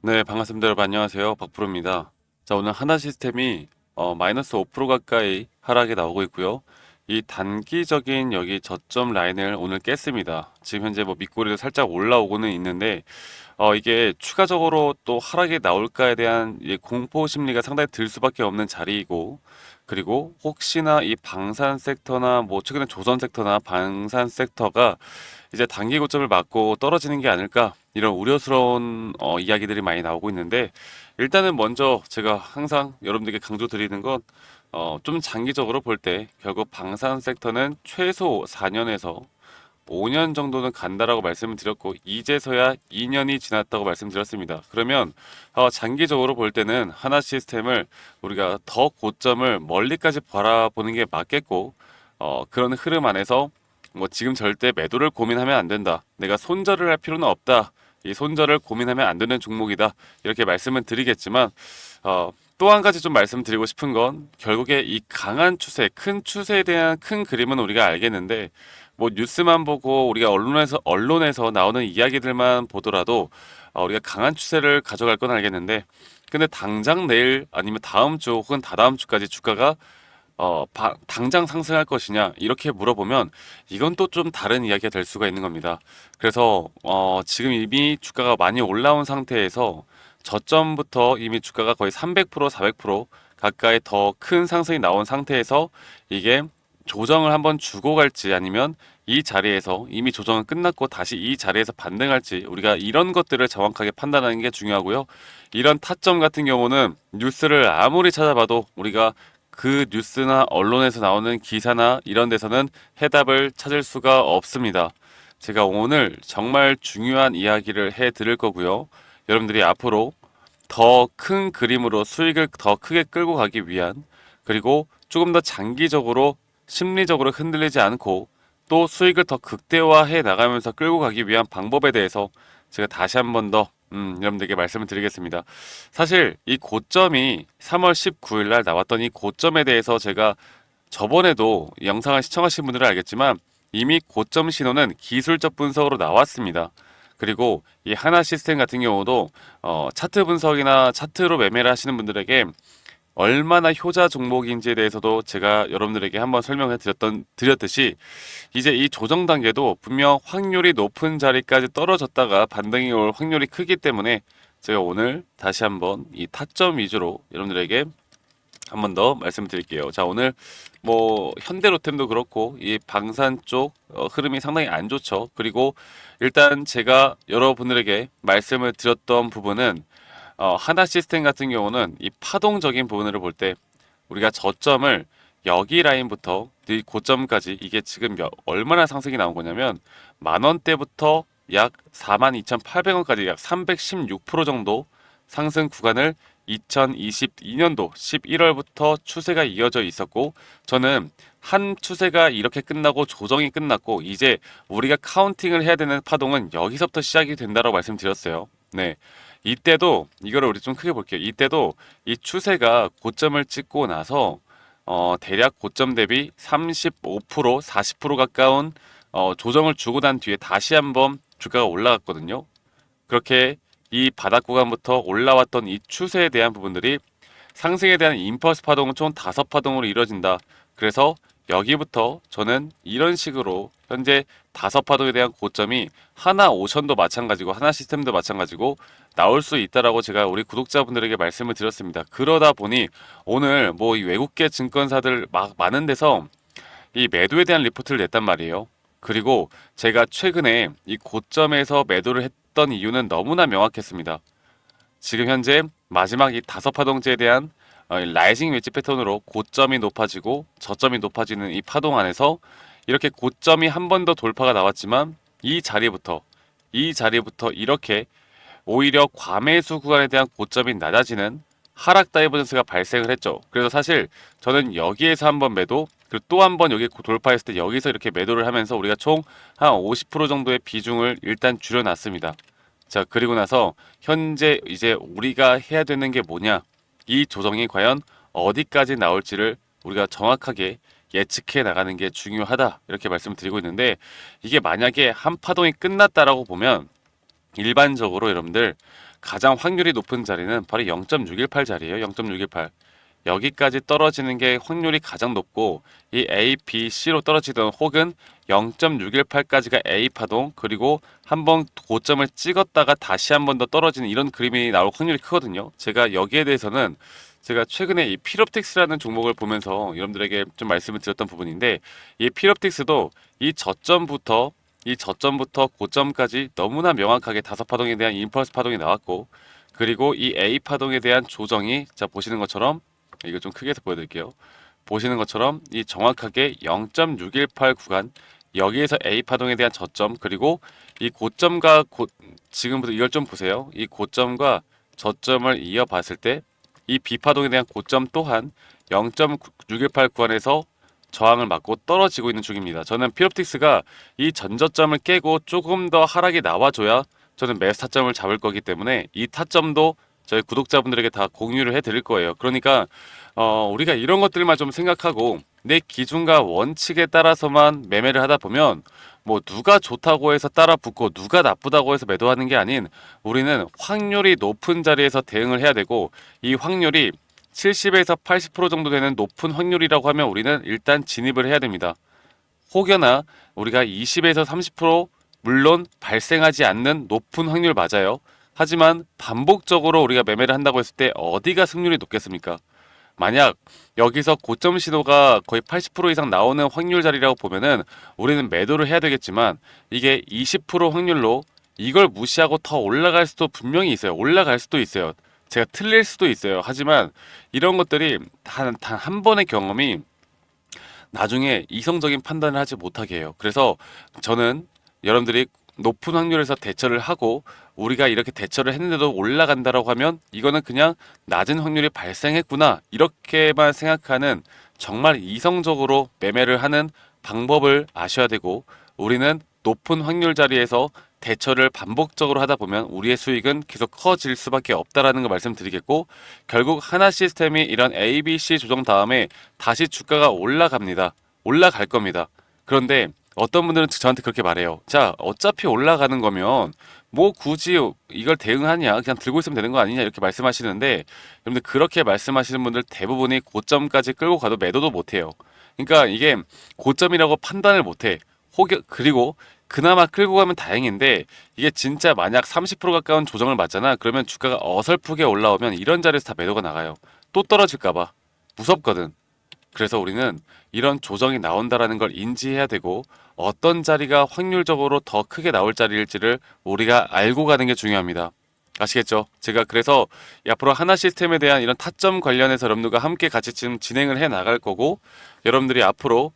네, 반갑습니다. 여러분 안녕하세요. 박프로입니다. 자, 오늘 하나 시스템이 마이너스 5% 가까이 하락이 나오고 있고요. 이 단기적인 여기 저점 라인을 오늘 깼습니다. 지금 현재 뭐 밑꼬리도 살짝 올라오고는 있는데 이게 추가적으로 또 하락이 나올까에 대한 이 공포 심리가 상당히 들 수밖에 없는 자리이고, 그리고 혹시나 이 방산 섹터나 뭐 최근에 조선 섹터나 방산 섹터가 이제 단기 고점을 맞고 떨어지는 게 아닐까, 이런 우려스러운 이야기들이 많이 나오고 있는데, 일단은 먼저 제가 항상 여러분들께 강조드리는 건 좀 장기적으로 볼 때 결국 방산 섹터는 최소 4년에서 5년 정도는 간다라고 말씀을 드렸고, 이제서야 2년이 지났다고 말씀드렸습니다. 그러면 장기적으로 볼 때는 하나 시스템을 우리가 더 고점을 멀리까지 바라보는 게 맞겠고, 그런 흐름 안에서 뭐 지금 절대 매도를 고민하면 안 된다, 내가 손절을 할 필요는 없다, 이 손절을 고민하면 안 되는 종목이다, 이렇게 말씀을 드리겠지만, 또 한 가지 좀 말씀드리고 싶은 건, 결국에 이 강한 추세, 큰 추세에 대한 큰 그림은 우리가 알겠는데, 뭐 뉴스만 보고 우리가 언론에서 나오는 이야기들만 보더라도 우리가 강한 추세를 가져갈 건 알겠는데, 근데 당장 내일 아니면 다음 주 혹은 다다음 주까지 주가가 당장 상승할 것이냐 이렇게 물어보면, 이건 또 좀 다른 이야기가 될 수가 있는 겁니다. 그래서 지금 이미 주가가 많이 올라온 상태에서 저점부터 이미 주가가 거의 300% 400% 가까이 더 큰 상승이 나온 상태에서 이게 조정을 한번 주고 갈지, 아니면 이 자리에서 이미 조정은 끝났고 다시 이 자리에서 반등할지, 우리가 이런 것들을 정확하게 판단하는 게 중요하고요. 이런 타점 같은 경우는 뉴스를 아무리 찾아봐도 우리가 그 뉴스나 언론에서 나오는 기사나 이런 데서는 해답을 찾을 수가 없습니다. 제가 오늘 정말 중요한 이야기를 해 드릴 거고요. 여러분들이 앞으로 더 큰 그림으로 수익을 더 크게 끌고 가기 위한, 그리고 조금 더 장기적으로 심리적으로 흔들리지 않고 또 수익을 더 극대화해 나가면서 끌고 가기 위한 방법에 대해서 제가 다시 한번 더 여러분들에게 말씀을 드리겠습니다. 사실 이 고점이 3월 19일 날 나왔던 이 고점에 대해서 제가 저번에도 영상을 시청하신 분들은 알겠지만, 이미 고점 신호는 기술적 분석으로 나왔습니다. 그리고 이 하나 시스템 같은 경우도 차트 분석이나 차트로 매매를 하시는 분들에게 얼마나 효자 종목인지에 대해서도 제가 여러분들에게 한번 설명해 드렸듯이, 이제 이 조정 단계도 분명 확률이 높은 자리까지 떨어졌다가 반등이 올 확률이 크기 때문에, 제가 오늘 다시 한번 이 타점 위주로 여러분들에게 한 번 더 말씀드릴게요. 자, 오늘 뭐 현대로템도 그렇고 이 방산 쪽 흐름이 상당히 안 좋죠. 그리고 일단 제가 여러분들에게 말씀을 드렸던 부분은, 하나 시스템 같은 경우는 이 파동적인 부분을 볼 때 우리가 저점을 여기 라인부터 이 고점까지, 이게 지금 얼마나 상승이 나온 거냐면, 만 원대부터 약 42,800원까지 약 316% 정도 상승 구간을 2022년도 11월부터 추세가 이어져 있었고, 저는 한 추세가 이렇게 끝나고 조정이 끝났고 이제 우리가 카운팅을 해야 되는 파동은 여기서부터 시작이 된다고 말씀드렸어요. 네. 이때도 이거를 우리 좀 크게 볼게요. 이때도 이 추세가 고점을 찍고 나서 대략 고점 대비 35% 40% 가까운 조정을 주고 난 뒤에 다시 한번 주가가 올라갔거든요. 그렇게 이 바닥 구간부터 올라왔던 이 추세에 대한 부분들이 상승에 대한 임펄스 파동은 총 5파동으로 이루어진다. 그래서 여기부터 저는 이런 식으로 현재 5파동에 대한 고점이 하나 오션도 마찬가지고 하나 시스템도 마찬가지고 나올 수 있다라고 제가 우리 구독자분들에게 말씀을 드렸습니다. 그러다 보니 오늘 뭐 이 외국계 증권사들 막 많은 데서 이 매도에 대한 리포트를 냈단 말이에요. 그리고 제가 최근에 이 고점에서 매도를 했던 이유는 너무나 명확했습니다. 지금 현재 마지막 이 5파동제에 대한 라이징 웨지 패턴으로 고점이 높아지고 저점이 높아지는 이 파동 안에서 이렇게 고점이 한 번 더 돌파가 나왔지만, 이 자리부터 이렇게 오히려 과매수 구간에 대한 고점이 낮아지는 하락 다이버전스가 발생을 했죠. 그래서 사실 저는 여기에서 한번 매도, 그리고 또 한 번 여기 돌파했을 때 여기서 이렇게 매도를 하면서 우리가 총 한 50% 정도의 비중을 일단 줄여놨습니다. 자, 그리고 나서 현재 이제 우리가 해야 되는 게 뭐냐? 이 조정이 과연 어디까지 나올지를 우리가 정확하게 예측해 나가는 게 중요하다, 이렇게 말씀드리고 있는데, 이게 만약에 한 파동이 끝났다라고 보면 일반적으로 여러분들 가장 확률이 높은 자리는 바로 0.618 자리예요. 0.618. 여기까지 떨어지는 게 확률이 가장 높고 이 A, B, C로 떨어지던 혹은 0.618까지가 A 파동 그리고 한번 고점을 찍었다가 다시 한 번 더 떨어지는 이런 그림이 나올 확률이 크거든요. 제가 여기에 대해서는 제가 최근에 이 필옵틱스라는 종목을 보면서 여러분들에게 좀 말씀을 드렸던 부분인데 이 필옵틱스도 이 저점부터 고점까지 너무나 명확하게 다섯 파동에 대한 임펄스 파동이 나왔고 그리고 이 A 파동에 대한 조정이 자 보시는 것처럼 이거 좀 크게 해서 보여드릴게요. 보시는 것처럼 이 정확하게 0.618 구간 여기에서 A 파동에 대한 저점 그리고 이 고점과 지금부터 이걸 좀 보세요. 이 고점과 저점을 이어봤을 때 이 B 파동에 대한 고점 또한 0.618 구간에서 저항을 맞고 떨어지고 있는 중입니다. 저는 필옵틱스가 이 전저점을 깨고 조금 더 하락이 나와줘야 저는 매수 타점을 잡을 거기 때문에 이 타점도 저희 구독자분들에게 다 공유를 해드릴 거예요. 그러니까 우리가 이런 것들만 좀 생각하고 내 기준과 원칙에 따라서만 매매를 하다 보면 뭐 누가 좋다고 해서 따라 붙고 누가 나쁘다고 해서 매도하는 게 아닌 우리는 확률이 높은 자리에서 대응을 해야 되고 이 확률이 70에서 80% 정도 되는 높은 확률이라고 하면 우리는 일단 진입을 해야 됩니다. 혹여나 우리가 20에서 30% 물론 발생하지 않는 높은 확률 맞아요. 하지만 반복적으로 우리가 매매를 한다고 했을 때 어디가 승률이 높겠습니까? 만약 여기서 고점 신호가 거의 80% 이상 나오는 확률 자리라고 보면은 우리는 매도를 해야 되겠지만 이게 20% 확률로 이걸 무시하고 더 올라갈 수도 분명히 있어요. 올라갈 수도 있어요. 제가 틀릴 수도 있어요. 하지만 이런 것들이 단 한 번의 경험이 나중에 이성적인 판단을 하지 못하게 해요. 그래서 저는 여러분들이 높은 확률에서 대처를 하고 우리가 이렇게 대처를 했는데도 올라간다라고 하면 이거는 그냥 낮은 확률이 발생했구나 이렇게만 생각하는 정말 이성적으로 매매를 하는 방법을 아셔야 되고 우리는 높은 확률 자리에서 대처를 반복적으로 하다 보면 우리의 수익은 계속 커질 수밖에 없다라는 걸 말씀드리겠고 결국 하나 시스템이 이런 A, B, C 조정 다음에 다시 주가가 올라갑니다. 올라갈 겁니다. 그런데 어떤 분들은 저한테 그렇게 말해요. 자, 어차피 올라가는 거면 뭐 굳이 이걸 대응하냐? 그냥 들고 있으면 되는 거 아니냐? 이렇게 말씀하시는데 여러분들 그렇게 말씀하시는 분들 대부분이 고점까지 끌고 가도 매도도 못 해요. 그러니까 이게 고점이라고 판단을 못 해. 그리고 그나마 끌고 가면 다행인데 이게 진짜 만약 30% 가까운 조정을 맞잖아. 그러면 주가가 어설프게 올라오면 이런 자리에서 다 매도가 나가요. 또 떨어질까 봐. 무섭거든. 그래서 우리는 이런 조정이 나온다라는 걸 인지해야 되고 어떤 자리가 확률적으로 더 크게 나올 자리일지를 우리가 알고 가는 게 중요합니다. 아시겠죠? 제가 그래서 앞으로 하나 시스템에 대한 이런 타점 관련해서 여러분들과 함께 같이 지금 진행을 해 나갈 거고 여러분들이 앞으로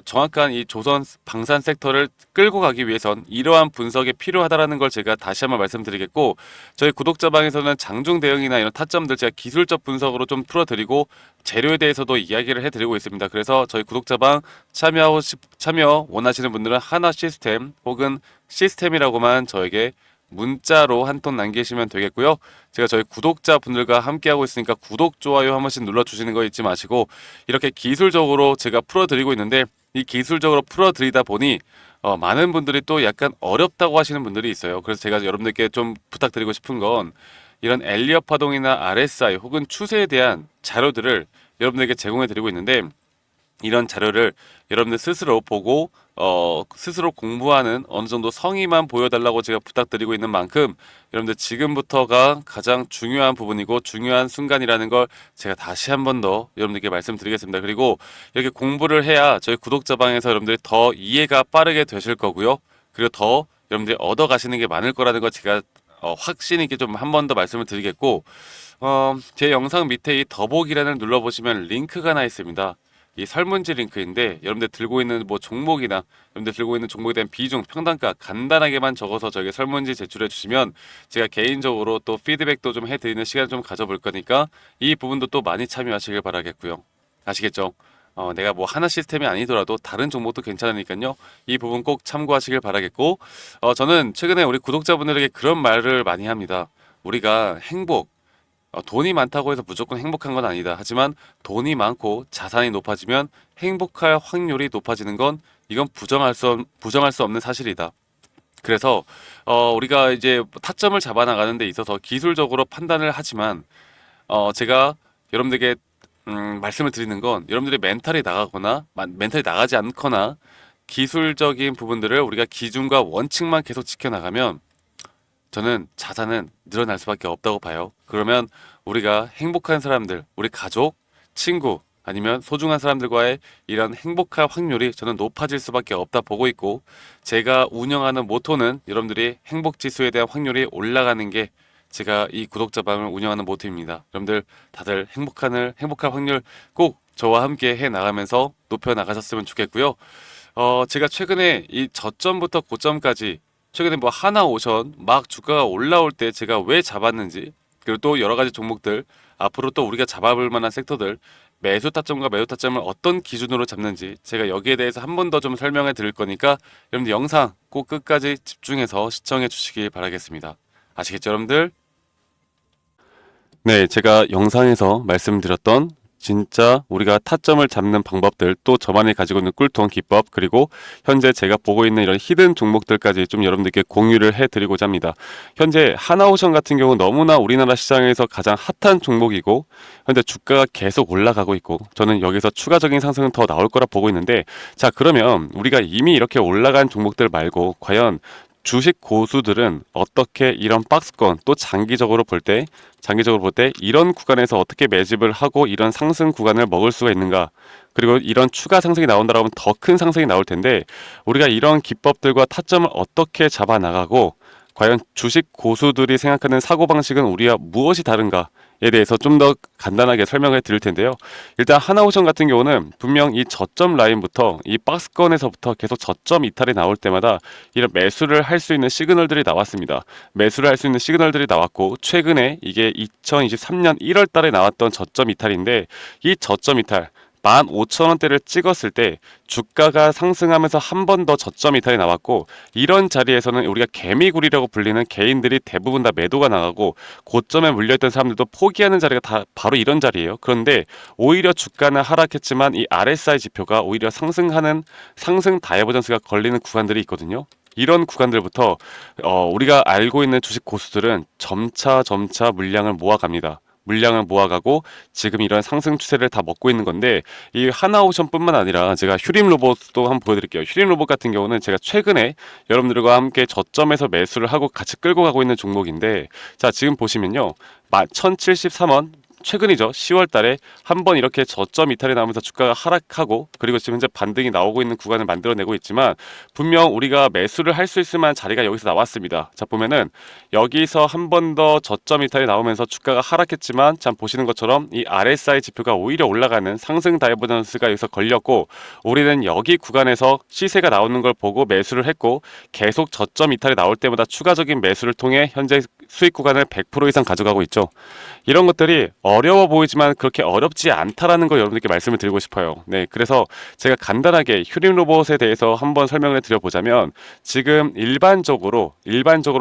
정확한 이 조선 방산 섹터를 끌고 가기 위해선 이러한 분석이 필요하다라는 걸 제가 다시 한번 말씀드리겠고 저희 구독자방에서는 장중 대응이나 이런 타점들 제가 기술적 분석으로 좀 풀어드리고 재료에 대해서도 이야기를 해드리고 있습니다. 그래서 저희 구독자방 참여 원하시는 분들은 하나 시스템 혹은 시스템이라고만 저에게 문자로 한 톤 남기시면 되겠고요. 제가 저희 구독자분들과 함께하고 있으니까 구독, 좋아요 한 번씩 눌러주시는 거 잊지 마시고 이렇게 기술적으로 제가 풀어드리고 있는데 이 기술적으로 풀어드리다 보니 많은 분들이 또 약간 어렵다고 하시는 분들이 있어요. 그래서 제가 여러분들께 좀 부탁드리고 싶은 건 이런 엘리엇 파동이나 RSI 혹은 추세에 대한 자료들을 여러분들에게 제공해 드리고 있는데 이런 자료를 여러분들 스스로 보고 스스로 공부하는 어느 정도 성의만 보여달라고 제가 부탁드리고 있는 만큼 여러분들 지금부터가 가장 중요한 부분이고 중요한 순간이라는 걸 제가 다시 한 번 더 여러분들께 말씀드리겠습니다. 그리고 이렇게 공부를 해야 저희 구독자방에서 여러분들이 더 이해가 빠르게 되실 거고요. 그리고 더 여러분들이 얻어 가시는 게 많을 거라는 걸 제가 확신 있게 좀 한 번 더 말씀을 드리겠고 제 영상 밑에 이 더보기란을 눌러보시면 링크가 하나 있습니다. 이 설문지 링크인데 여러분들 들고 있는 뭐 종목이나 여러분들 들고 있는 종목에 대한 비중, 평단가 간단하게만 적어서 저에게 설문지 제출해 주시면 제가 개인적으로 또 피드백도 좀 해드리는 시간을 좀 가져볼 거니까 이 부분도 또 많이 참여하시길 바라겠고요. 아시겠죠? 내가 뭐 하나 시스템이 아니더라도 다른 종목도 괜찮으니까요. 이 부분 꼭 참고하시길 바라겠고 저는 최근에 우리 구독자분들에게 그런 말을 많이 합니다. 우리가 행복 돈이 많다고 해서 무조건 행복한 건 아니다. 하지만 돈이 많고 자산이 높아지면 행복할 확률이 높아지는 건 이건 부정할 수 없는 사실이다. 그래서 우리가 이제 타점을 잡아 나가는 데 있어서 기술적으로 판단을 하지만 제가 여러분들에게 말씀을 드리는 건 여러분들이 멘탈이 나가거나 멘탈이 나가지 않거나 기술적인 부분들을 우리가 기준과 원칙만 계속 지켜나가면 저는 자산은 늘어날 수밖에 없다고 봐요. 그러면 우리가 행복한 사람들, 우리 가족, 친구, 아니면 소중한 사람들과의 이런 행복할 확률이 저는 높아질 수밖에 없다 보고 있고, 제가 운영하는 모토는 여러분들이 행복 지수에 대한 확률이 올라가는 게 제가 이 구독자방을 운영하는 모토입니다. 여러분들 다들 행복할 확률 꼭 저와 함께 해 나가면서 높여 나가셨으면 좋겠고요. 제가 최근에 이 저점부터 고점까지 최근에 뭐 하나오션 막 주가가 올라올 때 제가 왜 잡았는지, 그리고 또 여러 가지 종목들 앞으로 또 우리가 잡아볼 만한 섹터들 매수 타점과 매도 타점을 어떤 기준으로 잡는지 제가 여기에 대해서 한 번 더 좀 설명해 드릴 거니까 여러분들 영상 꼭 끝까지 집중해서 시청해 주시기 바라겠습니다. 아시겠죠, 여러분들? 네, 제가 영상에서 말씀드렸던 진짜 우리가 타점을 잡는 방법들, 또 저만이 가지고 있는 꿀통 기법, 그리고 현재 제가 보고 있는 이런 히든 종목들까지 좀 여러분들께 공유를 해드리고자 합니다. 현재 하나오션 같은 경우 너무나 우리나라 시장에서 가장 핫한 종목이고 현재 주가가 계속 올라가고 있고 저는 여기서 추가적인 상승은 더 나올 거라 보고 있는데, 자, 그러면 우리가 이미 이렇게 올라간 종목들 말고 과연 주식 고수들은 어떻게 이런 박스권, 또 장기적으로 볼 때 이런 구간에서 어떻게 매집을 하고 이런 상승 구간을 먹을 수가 있는가, 그리고 이런 추가 상승이 나온다고 하면 더 큰 상승이 나올 텐데 우리가 이런 기법들과 타점을 어떻게 잡아 나가고 과연 주식 고수들이 생각하는 사고방식은 우리와 무엇이 다른가에 대해서 좀 더 간단하게 설명을 드릴 텐데요. 일단 하나오션 같은 경우는 분명 이 저점 라인부터 이 박스권에서부터 계속 저점 이탈이 나올 때마다 이런 매수를 할 수 있는 시그널들이 나왔습니다. 매수를 할 수 있는 시그널들이 나왔고, 최근에 이게 2023년 1월 달에 나왔던 저점 이탈인데, 이 저점 이탈 15,000원대를 찍었을 때 주가가 상승하면서 한 번 더 저점 이탈이 나왔고, 이런 자리에서는 우리가 개미굴이라고 불리는 개인들이 대부분 다 매도가 나가고 고점에 물려있던 사람들도 포기하는 자리가 다 바로 이런 자리예요. 그런데 오히려 주가는 하락했지만 이 RSI 지표가 오히려 상승하는 상승 다이버전스가 걸리는 구간들이 있거든요. 이런 구간들부터 우리가 알고 있는 주식 고수들은 점차 물량을 모아갑니다. 물량을 모아가고 지금 이런 상승 추세를 다 먹고 있는 건데, 이 하나오션뿐만 아니라 제가 휴림 로봇도 한번 보여드릴게요. 휴림 로봇 같은 경우는 제가 최근에 여러분들과 함께 저점에서 매수를 하고 같이 끌고 가고 있는 종목인데, 자, 지금 보시면요, 1073원 최근이죠. 10월 달에 한번 이렇게 저점 이탈이 나오면서 주가가 하락하고, 그리고 지금 현재 반등이 나오고 있는 구간을 만들어내고 있지만 분명 우리가 매수를 할 수 있을 만한 자리가 여기서 나왔습니다. 자, 보면은 여기서 한 번 더 저점 이탈이 나오면서 주가가 하락했지만, 참 보시는 것처럼 이 RSI 지표가 오히려 올라가는 상승 다이버전스가 여기서 걸렸고, 우리는 여기 구간에서 시세가 나오는 걸 보고 매수를 했고, 계속 저점 이탈이 나올 때마다 추가적인 매수를 통해 현재 수익 구간을 100% 이상 가져가고 있죠. 이런 것들이 어려워 보이지만 그렇게 어렵지 않다라는 걸 여러분들께 말씀을 드리고 싶어요. 네, 그래서 제가 간단하게 휴림 로봇에 대해서 한번 설명을 드려보자면, 지금 일반적으로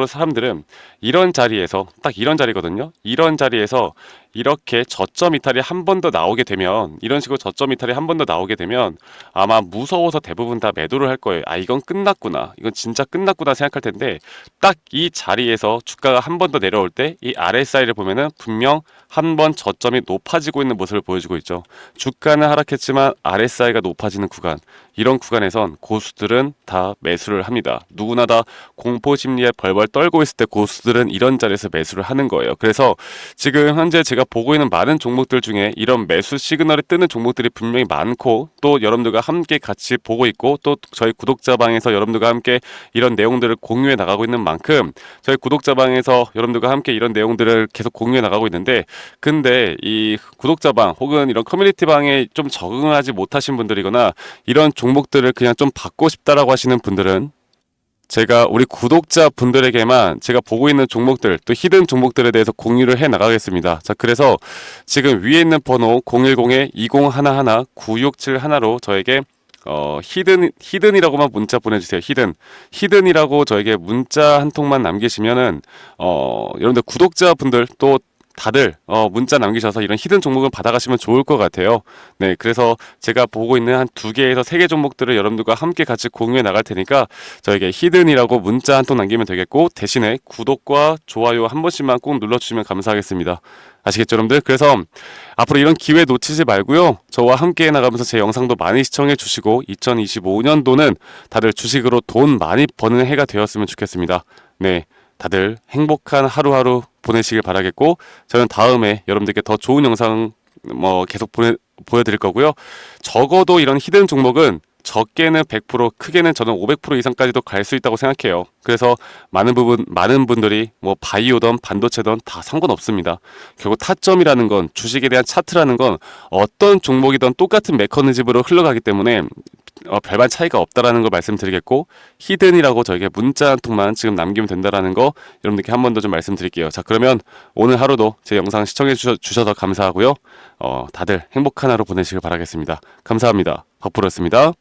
사람들은 이런 자리에서, 딱 이런 자리거든요. 이런 자리에서 이렇게 저점 이탈이 한 번 더 나오게 되면, 이런 식으로 저점 이탈이 한 번 더 나오게 되면 아마 무서워서 대부분 다 매도를 할 거예요. 아, 이건 끝났구나, 이건 진짜 끝났구나 생각할 텐데, 딱 이 자리에서 주가가 한 번 더 내려올 때 이 RSI를 보면은 분명 한 번 저점이 높아지고 있는 모습을 보여주고 있죠. 주가는 하락했지만 RSI가 높아지는 구간, 이런 구간에선 고수들은 다 매수를 합니다. 누구나 다 공포 심리에 벌벌 떨고 있을 때 고수들은 이런 자리에서 매수를 하는 거예요. 그래서 지금 현재 제가 보고 있는 많은 종목들 중에 이런 매수 시그널이 뜨는 종목들이 분명히 많고, 또 여러분들과 함께 같이 보고 있고, 또 저희 구독자방에서 여러분들과 함께 이런 내용들을 공유해 나가고 있는 만큼 저희 구독자방에서 여러분들과 함께 이런 내용들을 계속 공유해 나가고 있는데, 근데 이 구독자방 혹은 이런 커뮤니티방에 좀 적응하지 못하신 분들이거나 이런 종목들을 그냥 좀 받고 싶다라고 하시는 분들은 제가 우리 구독자 분들에게만 제가 보고 있는 종목들, 또 히든 종목들에 대해서 공유를 해 나가겠습니다. 자, 그래서 지금 위에 있는 번호 010-2011-9671로 저에게 히든이라고만 문자 보내주세요. 히든이라고 저에게 문자 한 통만 남기시면은 여러분들 구독자분들, 또 다들 문자 남기셔서 이런 히든 종목을 받아가시면 좋을 것 같아요. 네, 그래서 제가 보고 있는 한 2개에서 3개 종목들을 여러분들과 함께 같이 공유해 나갈 테니까 저에게 히든이라고 문자 한 통 남기면 되겠고, 대신에 구독과 좋아요 한 번씩만 꼭 눌러주시면 감사하겠습니다. 아시겠죠, 여러분들? 그래서 앞으로 이런 기회 놓치지 말고요. 저와 함께 나가면서 제 영상도 많이 시청해 주시고 2025년도는 다들 주식으로 돈 많이 버는 해가 되었으면 좋겠습니다. 네, 다들 행복한 하루하루 보내시길 바라겠고, 저는 다음에 여러분들께 더 좋은 영상 계속 보여드릴 거고요. 적어도 이런 히든 종목은 적게는 100%, 크게는 저는 500% 이상까지도 갈 수 있다고 생각해요. 그래서 많은 분들이 바이오든 반도체든 다 상관없습니다. 결국 타점이라는 건, 주식에 대한 차트라는 건 어떤 종목이든 똑같은 메커니즘으로 흘러가기 때문에 별반 차이가 없다라는 걸 말씀드리겠고, 히든이라고 저에게 문자 한 통만 지금 남기면 된다라는 거 여러분들께 한 번 더 좀 말씀드릴게요. 자, 그러면 오늘 하루도 제 영상 시청해 주셔서 감사하고요. 다들 행복한 하루 보내시길 바라겠습니다. 감사합니다. 박프로였습니다.